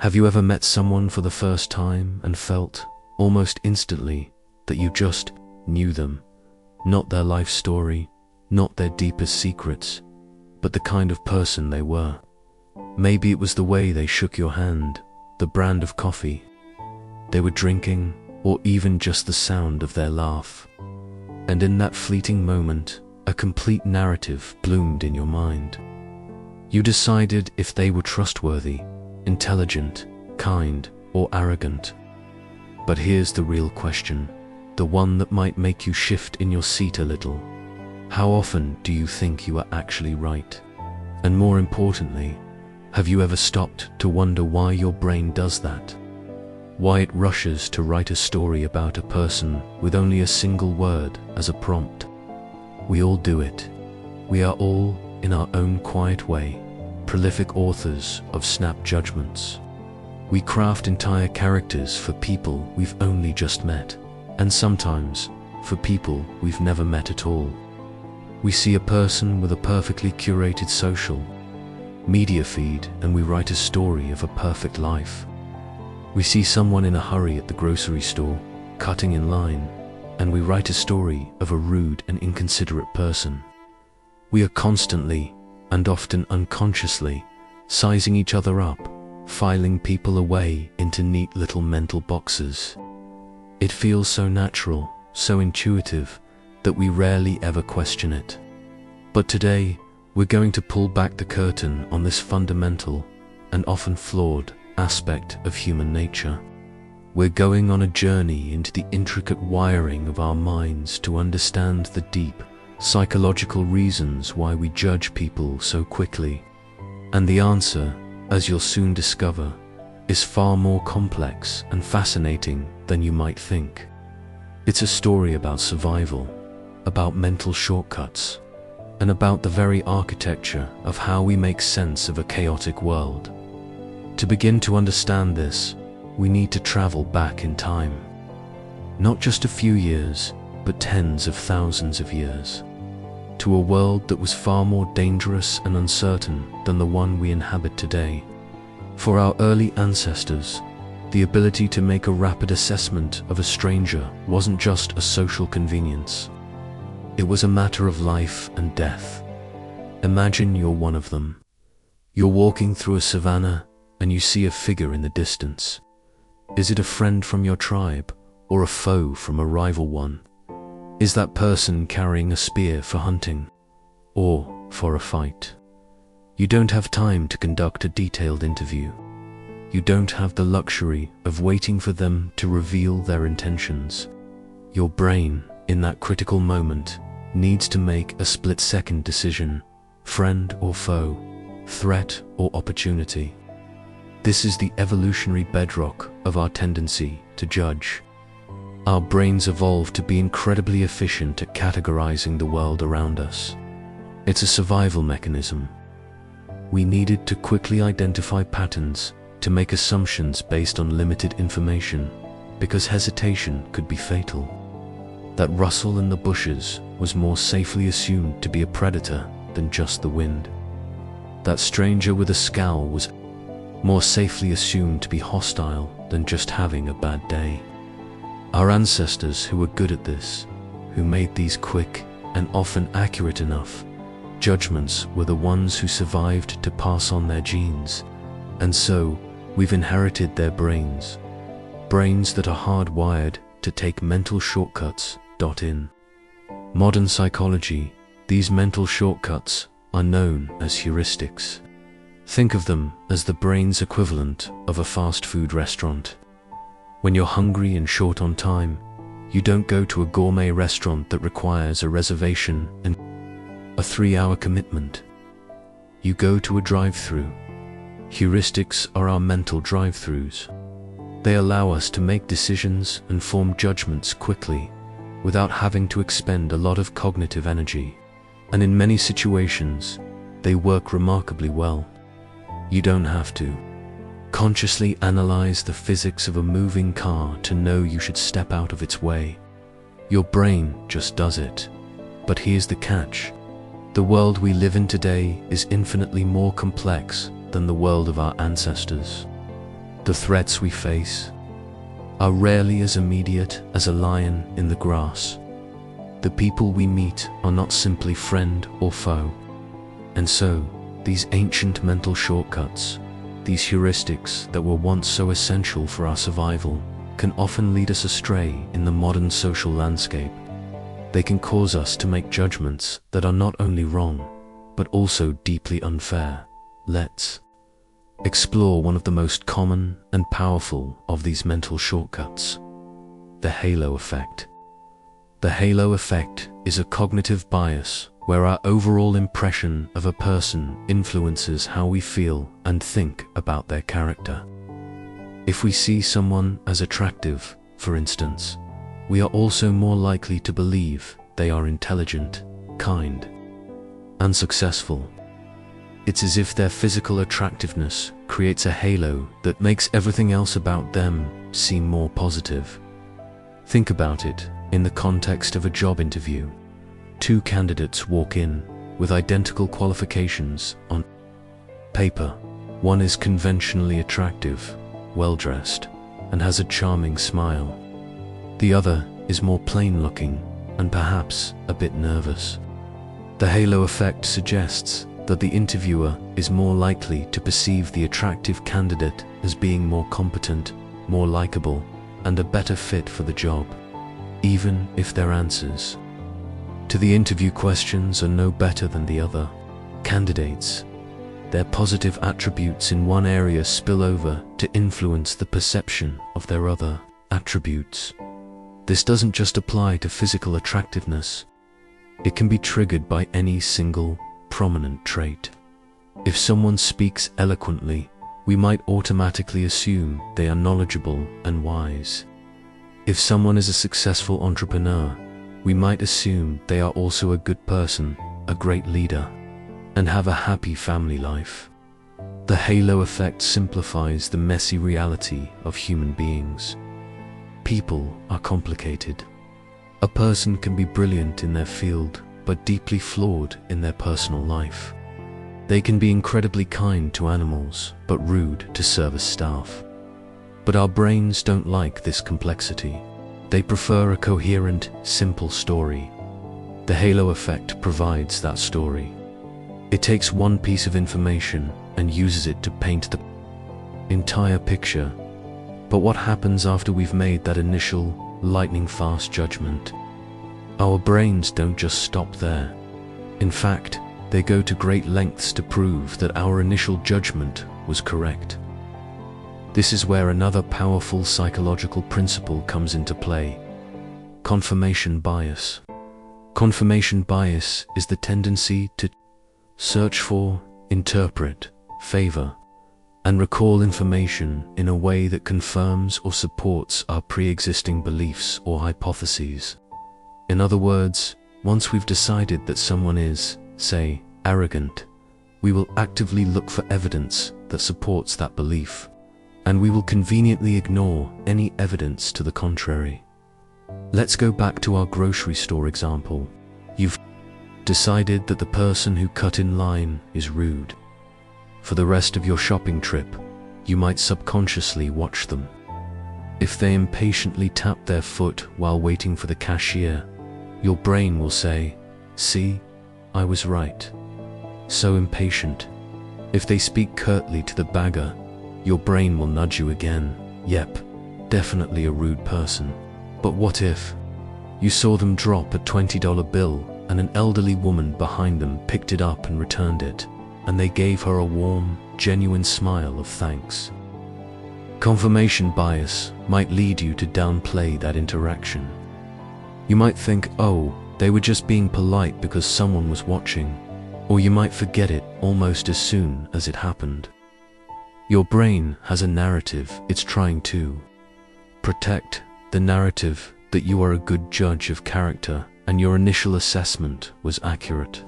Have you ever met someone for the first time and felt, almost instantly, that you just knew them? Not their life story, not their deepest secrets, but the kind of person they were. Maybe it was the way they shook your hand, the brand of coffee they were drinking, or even just the sound of their laugh. And in that fleeting moment, a complete narrative bloomed in your mind. You decided if they were trustworthy, intelligent, kind, or arrogant. But here's the real question, the one that might make you shift in your seat a little. How often do you think you are actually right? And more importantly, have you ever stopped to wonder why your brain does that? Why it rushes to write a story about a person with only a single word as a prompt? We all do it. We are all, in our own quiet way, prolific authors of snap judgments. We craft entire characters for people we've only just met, and sometimes for people we've never met at all. We see a person with a perfectly curated social media feed and we write a story of a perfect life. We see someone in a hurry at the grocery store, cutting in line, and we write a story of a rude and inconsiderate person. We are constantly, and often unconsciously, sizing each other up, filing people away into neat little mental boxes. It feels so natural, so intuitive, that we rarely ever question it. But today, we're going to pull back the curtain on this fundamental, and often flawed, aspect of human nature. We're going on a journey into the intricate wiring of our minds to understand the deep, psychological reasons why we judge people so quickly. And the answer, as you'll soon discover, is far more complex and fascinating than you might think. It's a story about survival, about mental shortcuts, and about the very architecture of how we make sense of a chaotic world. To begin to understand this, we need to travel back in time. Not just a few years, but tens of thousands of years. To a world that was far more dangerous and uncertain than the one we inhabit today. For our early ancestors, the ability to make a rapid assessment of a stranger wasn't just a social convenience. It was a matter of life and death. Imagine you're one of them. You're walking through a savannah and you see a figure in the distance. Is it a friend from your tribe or a foe from a rival one? Is that person carrying a spear for hunting or for a fight? You don't have time to conduct a detailed interview. You don't have the luxury of waiting for them to reveal their intentions. Your brain, in that critical moment, needs to make a split-second decision, friend or foe, threat or opportunity. This is the evolutionary bedrock of our tendency to judge. Our brains evolved to be incredibly efficient at categorizing the world around us. It's a survival mechanism. We needed to quickly identify patterns, to make assumptions based on limited information, because hesitation could be fatal. That rustle in the bushes was more safely assumed to be a predator than just the wind. That stranger with a scowl was more safely assumed to be hostile than just having a bad day. Our ancestors who were good at this, who made these quick and often accurate enough judgments, were the ones who survived to pass on their genes. And so, we've inherited their brains. Brains that are hardwired to take mental shortcuts. In modern psychology, these mental shortcuts are known as heuristics. Think of them as the brain's equivalent of a fast food restaurant. When you're hungry and short on time, you don't go to a gourmet restaurant that requires a reservation and a 3-hour commitment. You go to a drive-through. Heuristics are our mental drive-throughs. They allow us to make decisions and form judgments quickly, without having to expend a lot of cognitive energy. And in many situations, they work remarkably well. You don't have to consciously analyze the physics of a moving car to know you should step out of its way. Your brain just does it. But here's the catch. The world we live in today is infinitely more complex than the world of our ancestors. The threats we face are rarely as immediate as a lion in the grass. The people we meet are not simply friend or foe. And so, these ancient mental shortcuts, these heuristics that were once so essential for our survival, can often lead us astray in the modern social landscape. They can cause us to make judgments that are not only wrong, but also deeply unfair. Let's explore one of the most common and powerful of these mental shortcuts: the halo effect. The halo effect is a cognitive bias where our overall impression of a person influences how we feel and think about their character. If we see someone as attractive, for instance, we are also more likely to believe they are intelligent, kind, and successful. It's as if their physical attractiveness creates a halo that makes everything else about them seem more positive. Think about it in the context of a job interview. Two candidates walk in with identical qualifications on paper. One is conventionally attractive, well-dressed, and has a charming smile. The other is more plain-looking and perhaps a bit nervous. The halo effect suggests that the interviewer is more likely to perceive the attractive candidate as being more competent, more likable, and a better fit for the job, even if their answers to the interview questions are no better than the other candidates. Their positive attributes in one area spill over to influence the perception of their other attributes. This doesn't just apply to physical attractiveness. It can be triggered by any single prominent trait. If someone speaks eloquently, we might automatically assume they are knowledgeable and wise. If someone is a successful entrepreneur, we might assume they are also a good person, a great leader, and have a happy family life. The halo effect simplifies the messy reality of human beings. People are complicated. A person can be brilliant in their field, but deeply flawed in their personal life. They can be incredibly kind to animals, but rude to service staff. But our brains don't like this complexity. They prefer a coherent, simple story. The halo effect provides that story. It takes one piece of information and uses it to paint the entire picture. But what happens after we've made that initial, lightning-fast judgment? Our brains don't just stop there. In fact, they go to great lengths to prove that our initial judgment was correct. This is where another powerful psychological principle comes into play: confirmation bias. Confirmation bias is the tendency to search for, interpret, favor, and recall information in a way that confirms or supports our pre-existing beliefs or hypotheses. In other words, once we've decided that someone is, say, arrogant, we will actively look for evidence that supports that belief, and we will conveniently ignore any evidence to the contrary. Let's go back to our grocery store example. You've decided that the person who cut in line is rude. For the rest of your shopping trip, you might subconsciously watch them. If they impatiently tap their foot while waiting for the cashier, your brain will say, "See, I was right." So impatient. If they speak curtly to the bagger, your brain will nudge you again. Yep, definitely a rude person. But what if you saw them drop a $20 bill and an elderly woman behind them picked it up and returned it, and they gave her a warm, genuine smile of thanks? Confirmation bias might lead you to downplay that interaction. You might think, oh, they were just being polite because someone was watching, or you might forget it almost as soon as it happened. Your brain has a narrative it's trying to protect, the narrative that you are a good judge of character and your initial assessment was accurate.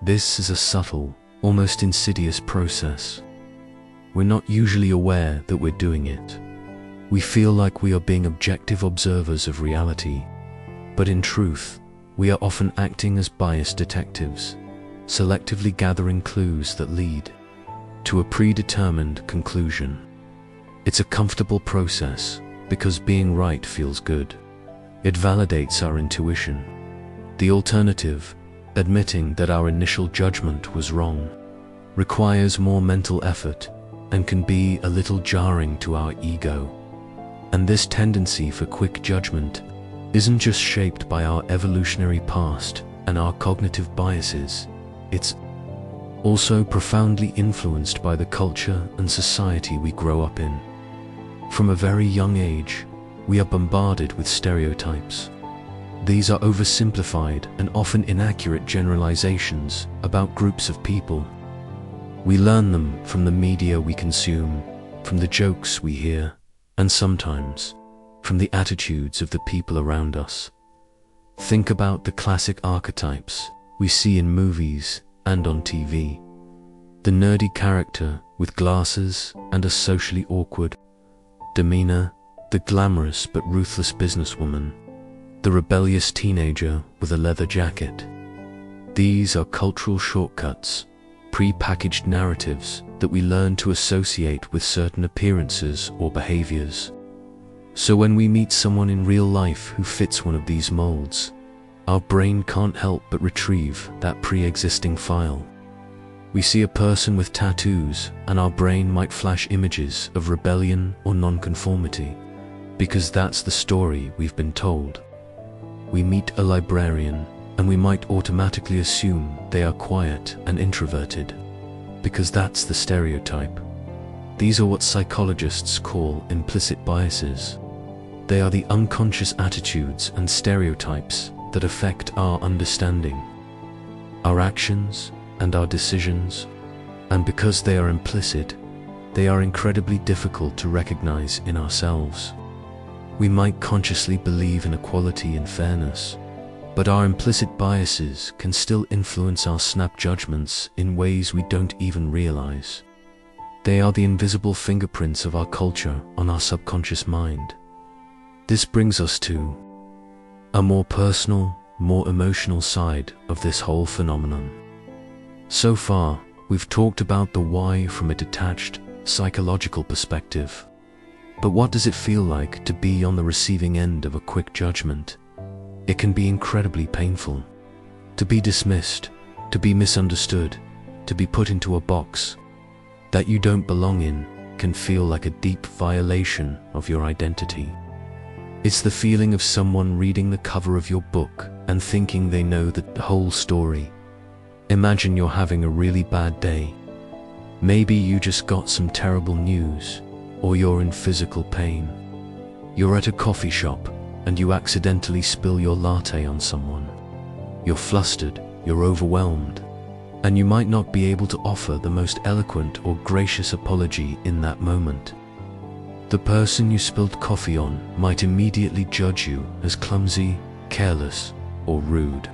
This is a subtle, almost insidious process. We're not usually aware that we're doing it. We feel like we are being objective observers of reality, but in truth, we are often acting as biased detectives, selectively gathering clues that lead to a predetermined conclusion. It's a comfortable process because being right feels good. It validates our intuition. The alternative, admitting that our initial judgment was wrong, requires more mental effort and can be a little jarring to our ego. And this tendency for quick judgment isn't just shaped by our evolutionary past and our cognitive biases, it's also profoundly influenced by the culture and society we grow up in. From a very young age, we are bombarded with stereotypes. These are oversimplified and often inaccurate generalizations about groups of people. We learn them from the media we consume, from the jokes we hear, and sometimes from the attitudes of the people around us. Think about the classic archetypes we see in movies and on TV. The nerdy character with glasses and a socially awkward demeanor, the glamorous but ruthless businesswoman, the rebellious teenager with a leather jacket. These are cultural shortcuts, pre-packaged narratives that we learn to associate with certain appearances or behaviors. So when we meet someone in real life who fits one of these molds, our brain can't help but retrieve that pre-existing file. We see a person with tattoos and our brain might flash images of rebellion or nonconformity, because that's the story we've been told. We meet a librarian and we might automatically assume they are quiet and introverted, because that's the stereotype. These are what psychologists call implicit biases. They are the unconscious attitudes and stereotypes that affect our understanding, our actions, and our decisions, and because they are implicit, they are incredibly difficult to recognize in ourselves. We might consciously believe in equality and fairness, but our implicit biases can still influence our snap judgments in ways we don't even realize. They are the invisible fingerprints of our culture on our subconscious mind. This brings us to a more personal, more emotional side of this whole phenomenon. So far, we've talked about the why from a detached, psychological perspective. But what does it feel like to be on the receiving end of a quick judgment? It can be incredibly painful. To be dismissed, to be misunderstood, to be put into a box that you don't belong in can feel like a deep violation of your identity. It's the feeling of someone reading the cover of your book and thinking they know the whole story. Imagine you're having a really bad day. Maybe you just got some terrible news, or you're in physical pain. You're at a coffee shop and you accidentally spill your latte on someone. You're flustered, you're overwhelmed, and you might not be able to offer the most eloquent or gracious apology in that moment. The person you spilled coffee on might immediately judge you as clumsy, careless, or rude.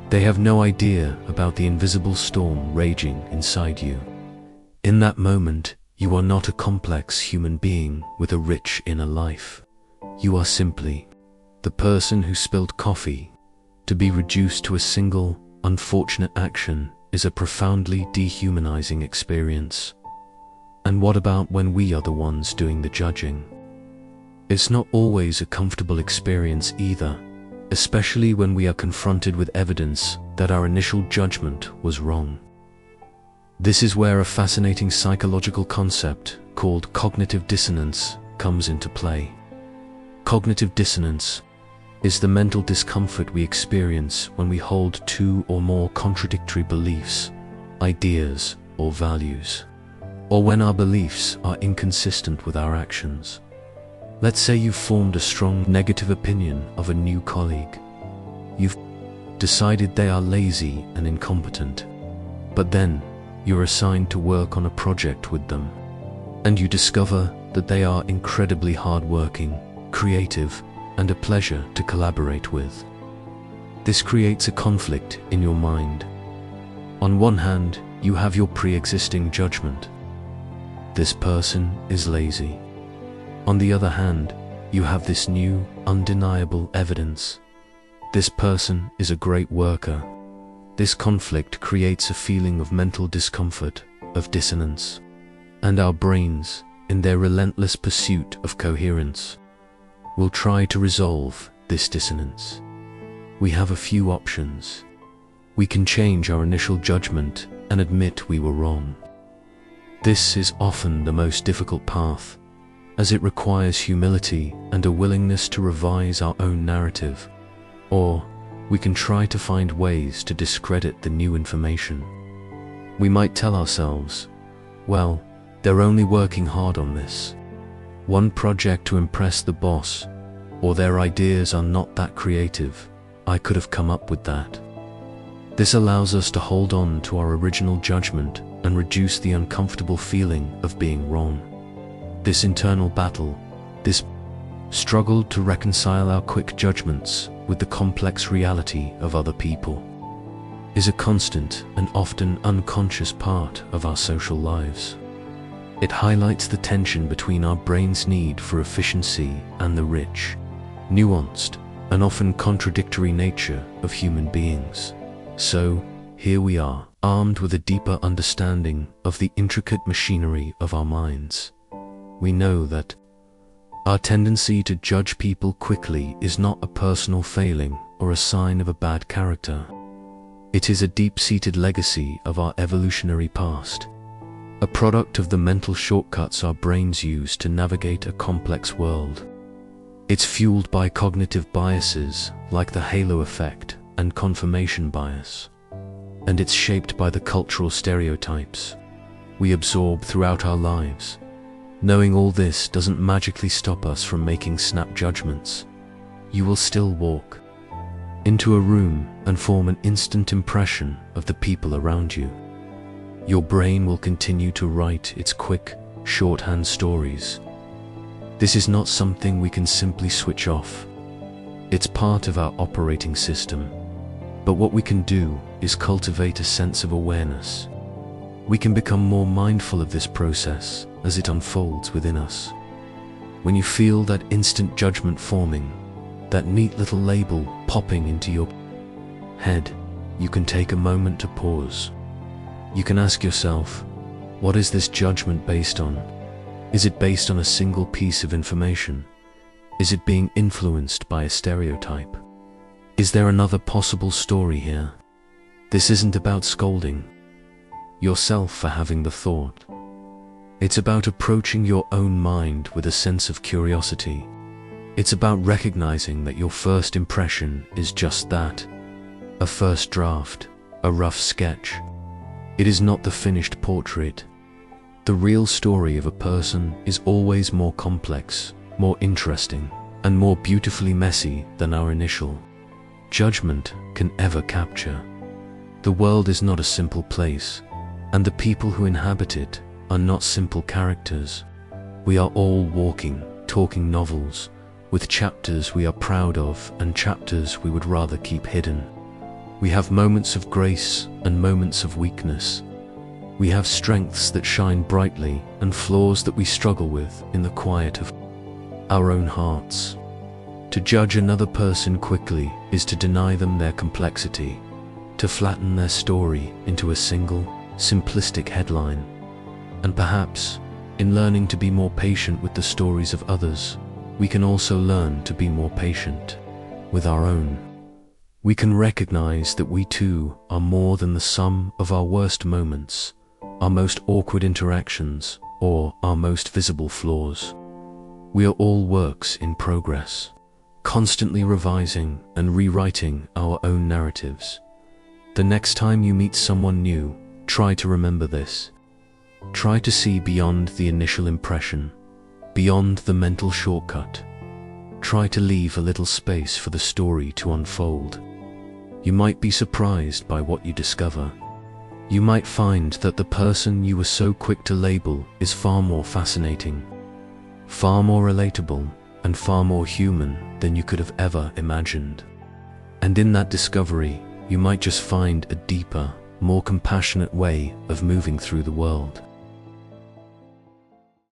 They have no idea about the invisible storm raging inside you. In that moment, you are not a complex human being with a rich inner life. You are simply the person who spilled coffee. To be reduced to a single, unfortunate action is a profoundly dehumanizing experience. And what about when we are the ones doing the judging? It's not always a comfortable experience either, especially when we are confronted with evidence that our initial judgment was wrong. This is where a fascinating psychological concept called cognitive dissonance comes into play. Cognitive dissonance is the mental discomfort we experience when we hold two or more contradictory beliefs, ideas, or values, or when our beliefs are inconsistent with our actions. Let's say you've formed a strong negative opinion of a new colleague. You've decided they are lazy and incompetent, but then you're assigned to work on a project with them, and you discover that they are incredibly hardworking, creative, and a pleasure to collaborate with. This creates a conflict in your mind. On one hand, you have your pre-existing judgment. This person is lazy. On the other hand, you have this new, undeniable evidence. This person is a great worker. This conflict creates a feeling of mental discomfort of dissonance. And our brains, in their relentless pursuit of coherence, will try to resolve this dissonance. We have a few options. We can change our initial judgment and admit we were wrong. This is often the most difficult path, as it requires humility and a willingness to revise our own narrative. Or we can try to find ways to discredit the new information. We might tell ourselves, well, they're only working hard on this. One project to impress the boss, or their ideas are not that creative. I could have come up with that. This allows us to hold on to our original judgment and reduce the uncomfortable feeling of being wrong. This internal battle, this struggle to reconcile our quick judgments with the complex reality of other people, is a constant and often unconscious part of our social lives. It highlights the tension between our brain's need for efficiency and the rich, nuanced, and often contradictory nature of human beings. So, here we are, armed with a deeper understanding of the intricate machinery of our minds. We know that our tendency to judge people quickly is not a personal failing or a sign of a bad character. It is a deep-seated legacy of our evolutionary past, a product of the mental shortcuts our brains use to navigate a complex world. It's fueled by cognitive biases like the halo effect and confirmation bias, and it's shaped by the cultural stereotypes we absorb throughout our lives. Knowing all this doesn't magically stop us from making snap judgments. You will still walk into a room and form an instant impression of the people around you. Your brain will continue to write its quick, shorthand stories. This is not something we can simply switch off. It's part of our operating system. But what we can do is cultivate a sense of awareness. We can become more mindful of this process as it unfolds within us. When you feel that instant judgment forming, that neat little label popping into your head, you can take a moment to pause. You can ask yourself, what is this judgment based on? Is it based on a single piece of information? Is it being influenced by a stereotype? Is there another possible story here? This isn't about scolding yourself for having the thought. It's about approaching your own mind with a sense of curiosity. It's about recognizing that your first impression is just that, a first draft, a rough sketch. It is not the finished portrait. The real story of a person is always more complex, more interesting, and more beautifully messy than our initial judgment can ever capture. The world is not a simple place, and the people who inhabit it are not simple characters. We are all walking, talking novels, with chapters we are proud of and chapters we would rather keep hidden. We have moments of grace and moments of weakness. We have strengths that shine brightly and flaws that we struggle with in the quiet of our own hearts. To judge another person quickly is to deny them their complexity, to flatten their story into a single, simplistic headline. And perhaps, in learning to be more patient with the stories of others, we can also learn to be more patient with our own. We can recognize that we too are more than the sum of our worst moments, our most awkward interactions, or our most visible flaws. We are all works in progress, constantly revising and rewriting our own narratives. The next time you meet someone new, try to remember this. Try to see beyond the initial impression, beyond the mental shortcut. Try to leave a little space for the story to unfold. You might be surprised by what you discover. You might find that the person you were so quick to label is far more fascinating, far more relatable, and far more human than you could have ever imagined. And in that discovery, you might just find a deeper, more compassionate way of moving through the world.